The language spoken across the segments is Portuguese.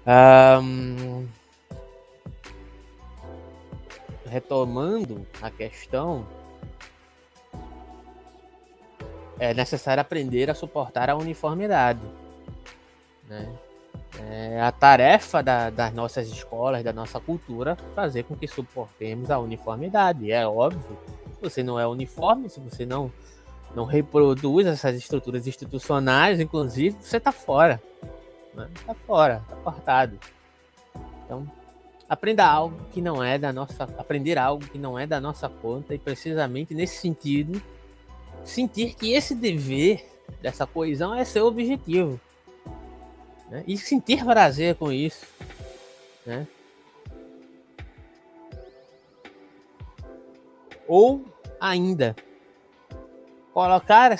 Ahn, Retomando a questão, é necessário aprender a suportar a uniformidade, né? É a tarefa das nossas escolas, da nossa cultura, fazer com que suportemos a uniformidade. É óbvio, se você não é uniforme, se você não reproduz essas estruturas institucionais, inclusive, você está fora. Né? Está fora, está cortado. Então, aprender algo que não é da nossa conta, e precisamente nesse sentido, sentir que esse dever dessa coesão é seu objetivo, né? E sentir prazer com isso, né? Ou ainda colocar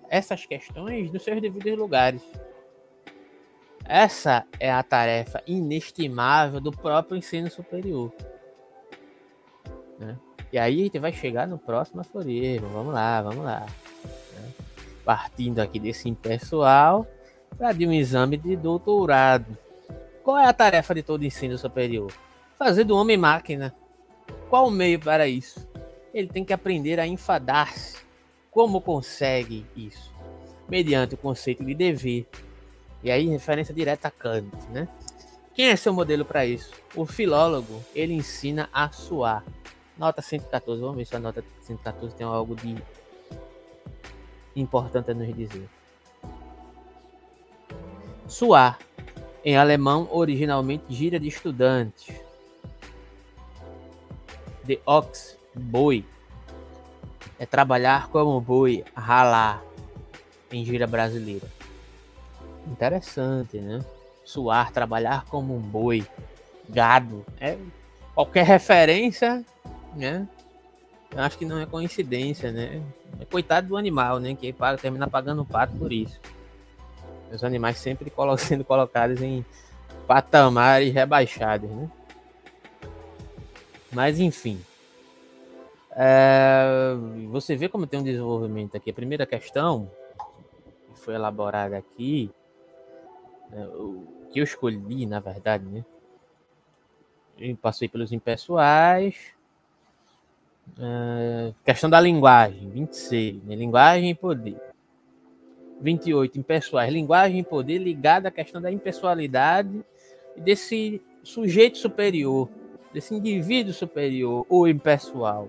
essas questões nos seus devidos lugares. Essa é a tarefa inestimável do próprio ensino superior, né? E aí a gente vai chegar no próximo aforismo. Vamos lá. Né? Partindo aqui desse impessoal para de um exame de doutorado. Qual é a tarefa de todo ensino superior? Fazer do homem máquina. Qual o meio para isso? Ele tem que aprender a enfadar-se. Como consegue isso? Mediante o conceito de dever. E aí, referência direta a Kant, né? Quem é seu modelo para isso? O filólogo, ele ensina a suar. Nota 114, vamos ver se a nota 114 tem algo de importante a nos dizer. Suar, em alemão, originalmente gíria de estudante. The ox, boi. É trabalhar como boi, ralar, em gíria brasileira. Interessante, né? Suar, trabalhar como um boi, gado. Qualquer referência, né? Eu acho que não é coincidência, né? É coitado do animal, né? Que termina pagando o pato por isso. Os animais sempre sendo colocados em patamares rebaixados, né? Mas enfim, você vê como tem um desenvolvimento aqui. A primeira questão que foi elaborada aqui, o que eu escolhi, na verdade, né? Eu passei pelos impessoais. Questão da linguagem, 26, né? Linguagem e poder. 28, impessoais. Linguagem e poder ligada à questão da impessoalidade e desse sujeito superior, desse indivíduo superior ou impessoal.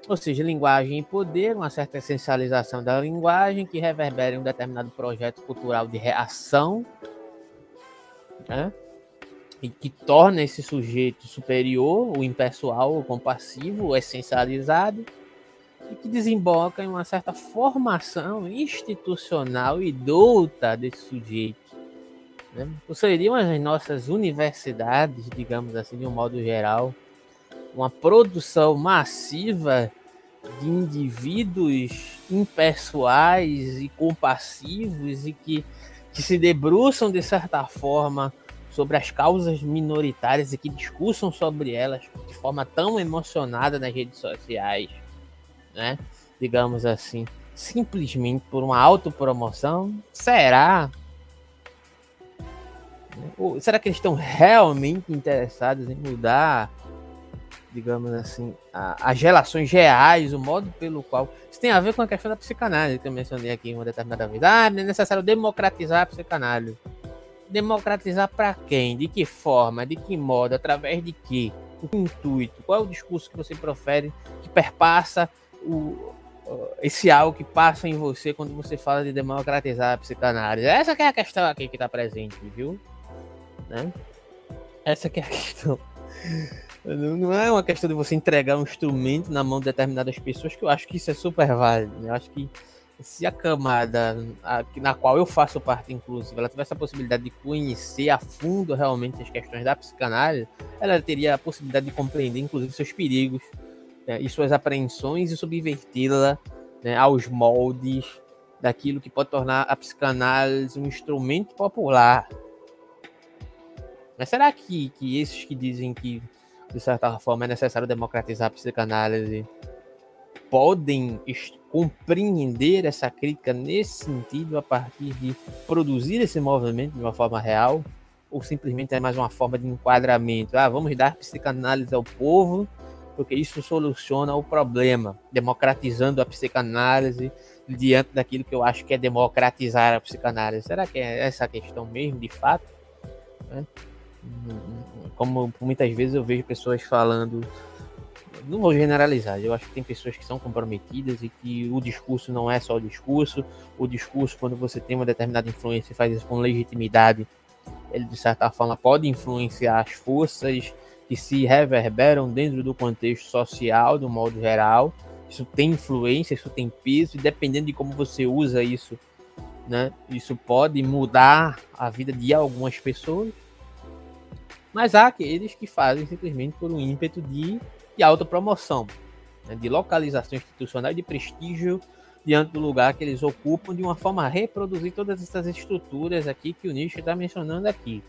Ou seja, linguagem e poder, uma certa essencialização da linguagem que reverbera em um determinado projeto cultural de reação, né? E que torna esse sujeito superior, o impessoal, o compassivo, o essencializado, e que desemboca em uma certa formação institucional e douta desse sujeito, né? Ou seriam as nossas universidades, digamos assim, de um modo geral, uma produção massiva de indivíduos impessoais e compassivos e que se debruçam, de certa forma, sobre as causas minoritárias e que discursam sobre elas de forma tão emocionada nas redes sociais, né? Digamos assim, simplesmente por uma autopromoção? Será? Ou será que eles estão realmente interessados em mudar, digamos assim, as relações reais, o modo pelo qual... Isso tem a ver com a questão da psicanálise, que eu mencionei aqui uma determinada vez. É necessário democratizar a psicanálise. Democratizar para quem? De que forma? De que modo? Através de quê? Com que intuito? Qual é o discurso que você profere que perpassa esse algo que passa em você quando você fala de democratizar a psicanálise? Essa que é a questão aqui que está presente, viu? Né? Essa que é a questão. Não é uma questão de você entregar um instrumento na mão de determinadas pessoas, que eu acho que isso é super válido, né? Eu acho que se a camada na qual eu faço parte, inclusive, ela tivesse a possibilidade de conhecer a fundo realmente as questões da psicanálise, ela teria a possibilidade de compreender, inclusive, seus perigos, né, e suas apreensões, e subvertê-la, né, aos moldes daquilo que pode tornar a psicanálise um instrumento popular. Mas será que esses que dizem que, de certa forma, é necessário democratizar a psicanálise podem compreender essa crítica nesse sentido a partir de produzir esse movimento de uma forma real? ou simplesmente é mais uma forma de enquadramento? Ah, vamos dar psicanálise ao povo, porque isso soluciona o problema, democratizando a psicanálise diante daquilo que eu acho que é democratizar a psicanálise. Será que é essa a questão mesmo, de fato? Como muitas vezes eu vejo pessoas falando, não vou generalizar, eu acho que tem pessoas que são comprometidas e que o discurso não é só o discurso, quando você tem uma determinada influência e faz isso com legitimidade, ele de certa forma pode influenciar as forças que se reverberam dentro do contexto social, de um modo geral. Isso tem influência, isso tem peso, e dependendo de como você usa isso, né, isso pode mudar a vida de algumas pessoas. Mas há aqueles que fazem simplesmente por um ímpeto de autopromoção, né, de localização institucional e de prestígio diante do lugar que eles ocupam, de uma forma a reproduzir todas essas estruturas aqui que o Nietzsche está mencionando aqui.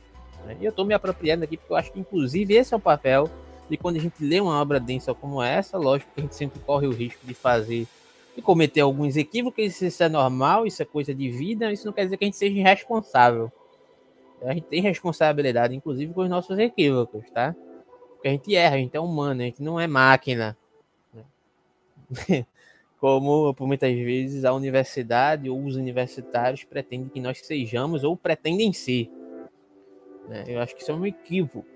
Né? E eu estou me apropriando aqui porque eu acho que, inclusive, esse é o papel de quando a gente lê uma obra densa como essa. Lógico que a gente sempre corre o risco de cometer alguns equívocos, isso é normal, isso é coisa de vida, isso não quer dizer que a gente seja irresponsável. A gente tem responsabilidade, inclusive, com os nossos equívocos, tá? Porque a gente erra, a gente é humano, a gente não é máquina. Né? Como, por muitas vezes, a universidade ou os universitários pretendem que nós sejamos ou pretendem ser. Né? Eu acho que isso é um equívoco.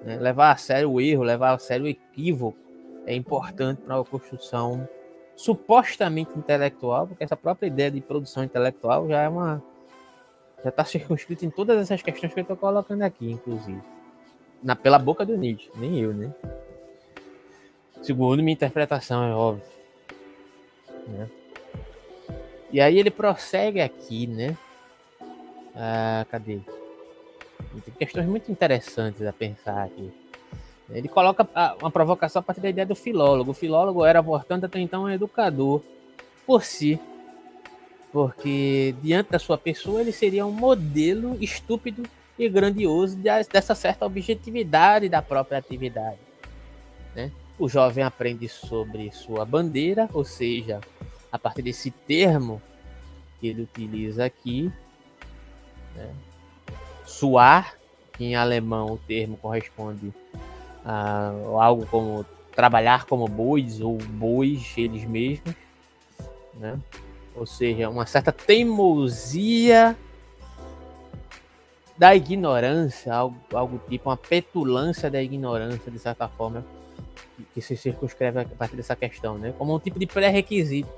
Né? Levar a sério o erro, levar a sério o equívoco é importante para uma construção supostamente intelectual, porque essa própria ideia de produção intelectual já está circunscrita em todas essas questões que eu estou colocando aqui, inclusive. Pela boca do Nietzsche, nem eu, né? Segundo minha interpretação, é óbvio. Né? E aí ele prossegue aqui, né? Cadê? Tem questões muito interessantes a pensar aqui. Ele coloca uma provocação a partir da ideia do filólogo. O filólogo era, portanto, até então um educador por si, porque diante da sua pessoa ele seria um modelo estúpido e grandioso dessa certa objetividade da própria atividade. Né? O jovem aprende sobre sua bandeira, ou seja, a partir desse termo que ele utiliza aqui, né? Suar, que em alemão o termo corresponde a algo como trabalhar como bois ou bois eles mesmos, né? Ou seja, uma certa teimosia da ignorância, algo tipo uma petulância da ignorância, de certa forma, que se circunscreve a partir dessa questão, né? Como um tipo de pré-requisito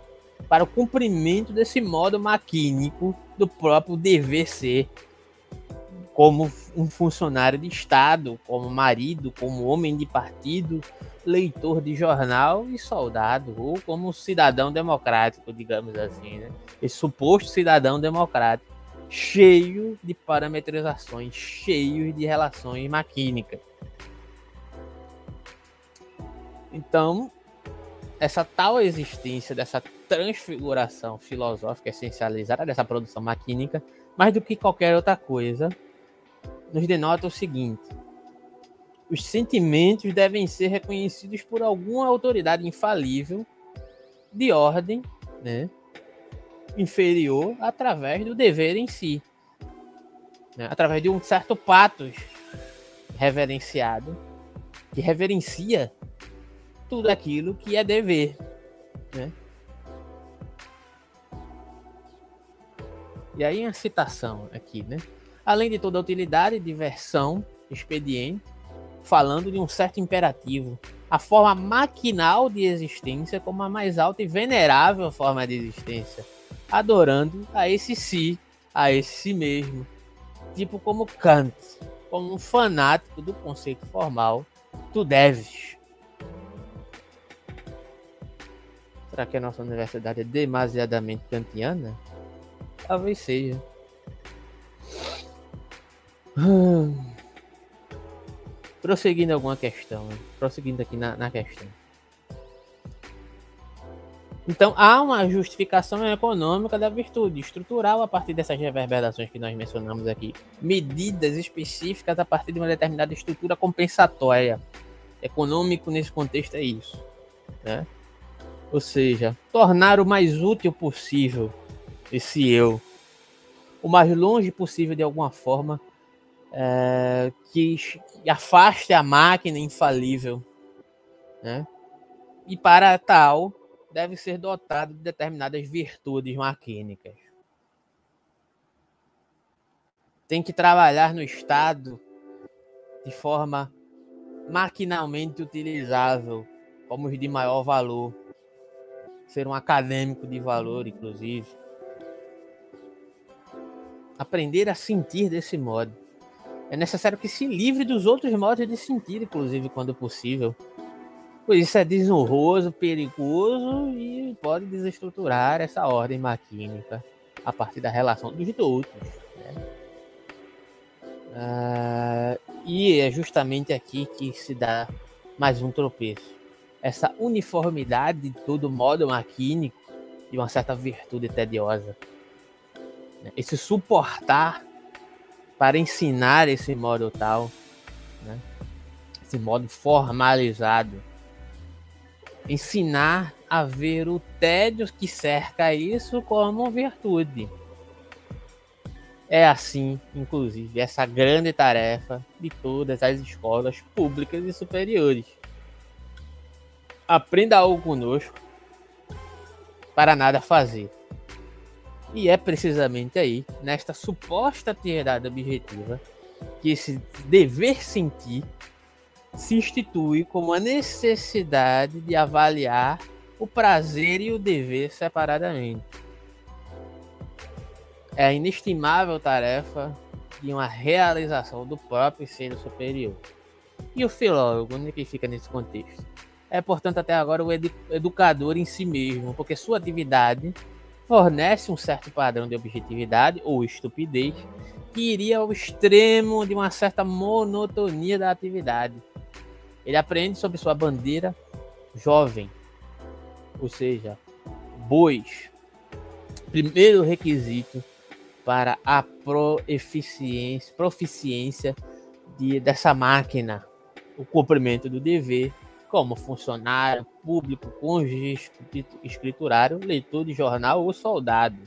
para o cumprimento desse modo maquínico do próprio dever ser, como um funcionário de Estado, como marido, como homem de partido, leitor de jornal e soldado, ou como cidadão democrático, digamos assim, né? Esse suposto cidadão democrático, cheio de parametrizações, cheio de relações maquínicas. Então, essa tal existência dessa transfiguração filosófica essencializada, dessa produção maquínica, mais do que qualquer outra coisa, nos denota o seguinte: os sentimentos devem ser reconhecidos por alguma autoridade infalível de ordem, né, inferior, através do dever em si, né, através de um certo patos reverenciado, que reverencia tudo aquilo que é dever, né? E aí uma citação aqui, né? Além de toda utilidade, diversão, expediente, falando de um certo imperativo, a forma maquinal de existência como a mais alta e venerável forma de existência, adorando a esse si mesmo, tipo como Kant, como um fanático do conceito formal, tu deves. Será que a nossa universidade é demasiadamente kantiana? Talvez seja. Prosseguindo alguma questão, né? Prosseguindo aqui na questão. Então, há uma justificação econômica da virtude estrutural a partir dessas reverberações que nós mencionamos aqui. Medidas específicas a partir de uma determinada estrutura compensatória. Econômico nesse contexto é isso, né? Ou seja, tornar o mais útil possível esse eu, o mais longe possível de alguma forma, que afaste a máquina infalível, né? E para tal, deve ser dotado de determinadas virtudes maquínicas. Tem que trabalhar no Estado de forma maquinalmente utilizável, como os de maior valor, ser um acadêmico de valor, inclusive. Aprender a sentir desse modo. É necessário que se livre dos outros modos de sentir, inclusive, quando possível. Pois isso é desonroso, perigoso e pode desestruturar essa ordem maquínica a partir da relação dos outros. Né? E é justamente aqui que se dá mais um tropeço. Essa uniformidade de todo modo maquínico de uma certa virtude tediosa. Esse suportar para ensinar esse modo tal, né? Esse modo formalizado. Ensinar a ver o tédio que cerca isso como virtude. É assim, inclusive, essa grande tarefa de todas as escolas públicas e superiores. Aprenda algo conosco para nada fazer. E é precisamente aí, nesta suposta atividade objetiva, que esse dever sentir se institui como a necessidade de avaliar o prazer e o dever separadamente. É a inestimável tarefa de uma realização do próprio ser superior. E o filólogo, onde que fica nesse contexto? É, portanto, até agora o educador em si mesmo, porque sua atividade fornece um certo padrão de objetividade ou estupidez que iria ao extremo de uma certa monotonia da atividade. Ele aprende sobre sua bandeira jovem, ou seja, bois. Primeiro requisito para a proficiência dessa máquina, o cumprimento do dever como funcionário público, cônjuge, escriturário, leitor de jornal ou soldado.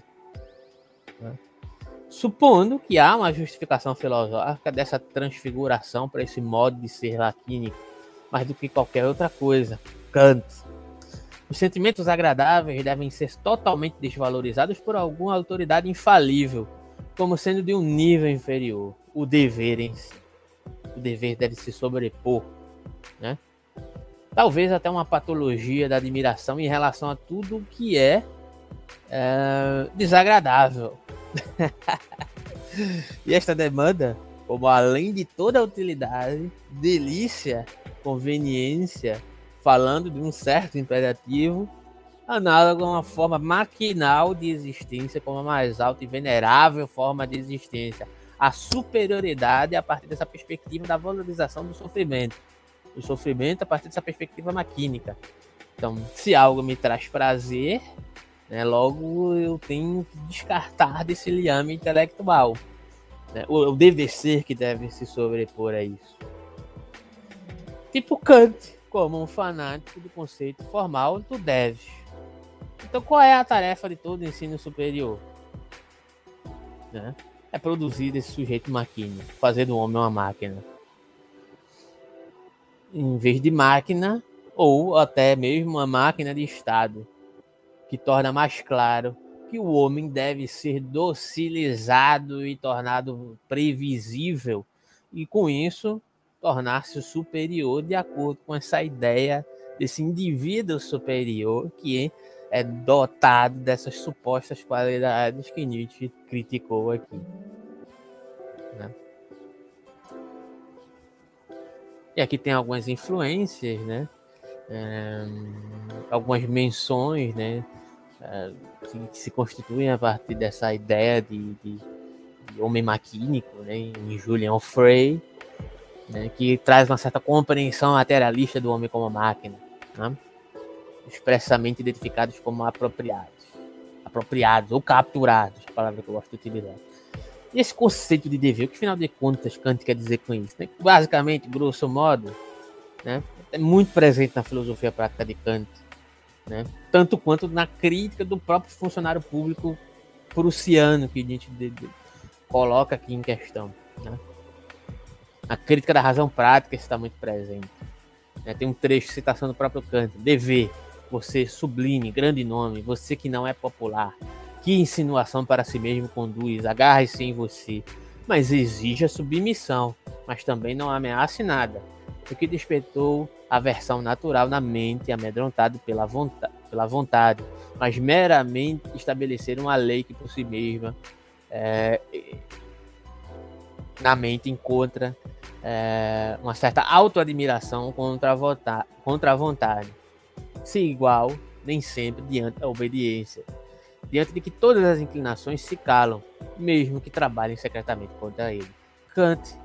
Supondo que há uma justificação filosófica dessa transfiguração para esse modo de ser maquínico, mais do que qualquer outra coisa. Kant. Os sentimentos agradáveis devem ser totalmente desvalorizados por alguma autoridade infalível, como sendo de um nível inferior. O dever em si. O dever deve se sobrepor, né? Talvez até uma patologia da admiração em relação a tudo que é desagradável. E esta demanda, como além de toda a utilidade, delícia, conveniência, falando de um certo imperativo, análogo a uma forma maquinal de existência como a mais alta e venerável forma de existência. A superioridade a partir dessa perspectiva da valorização do sofrimento. O sofrimento a partir dessa perspectiva maquínica. Então, se algo me traz prazer, né, logo eu tenho que descartar desse liame intelectual. Né? O dever ser que deve se sobrepor a isso. Tipo Kant, como um fanático do conceito formal do deves. Então, qual é a tarefa de todo ensino superior? Né? É produzir esse sujeito maquínico, fazer do homem uma máquina. Em vez de máquina, ou até mesmo uma máquina de Estado, que torna mais claro que o homem deve ser docilizado e tornado previsível, e com isso tornar-se superior de acordo com essa ideia desse indivíduo superior que é dotado dessas supostas qualidades que Nietzsche criticou aqui. Né? E aqui tem algumas influências, né? Algumas menções, né? Que se constituem a partir dessa ideia de homem maquínico, né? Em Julian Frey, né? Que traz uma certa compreensão materialista do homem como máquina, né? Expressamente identificados como apropriados ou capturados, a palavra que eu gosto de utilizar. E esse conceito de dever, o que afinal de contas Kant quer dizer com isso? Né? Basicamente, grosso modo, né, é muito presente na filosofia prática de Kant, né? Tanto quanto na crítica do próprio funcionário público prussiano que a gente coloca aqui em questão. Né? A crítica da razão prática está muito presente. Tem um trecho, citação do próprio Kant: dever, você sublime, grande nome, você que não é popular, que insinuação para si mesmo conduz, agarre-se em você, mas exija submissão, mas também não ameace nada, o que despertou aversão natural na mente, amedrontado pela vontade, mas meramente estabelecer uma lei que por si mesma na mente encontra uma certa autoadmiração contra a vontade, se igual nem sempre diante da obediência, diante de que todas as inclinações se calam, mesmo que trabalhem secretamente contra ele. Kant